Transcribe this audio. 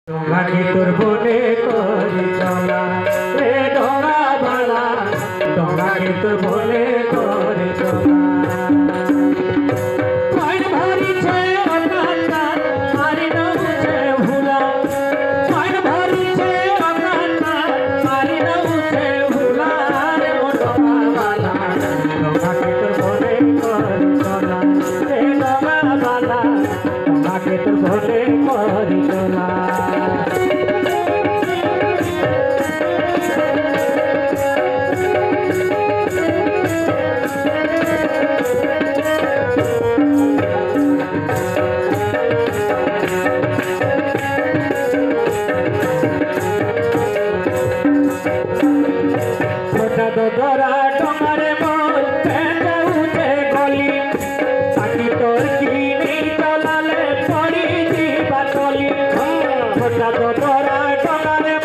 তোমাকে তোর বনে করি চলা রে ডোঙা বালা তোমাকে তোর বনে করি চলা মাইন ভারিছে অকান্না মারি না বুঝে ভুলা মাইন ভারিছে অকান্না মারি না বুঝে ভুলা রে ডোঙা বালা তোমাকে তোর বনে করি চলা রে ডোঙা বালা তোমাকে তোর বনে করি চলা दरा डोंगारे मोर पेटे उठे गली ताकि तोर की नहीं चलाले पड़ी जीवा टोली छोटा दरा डोंगारे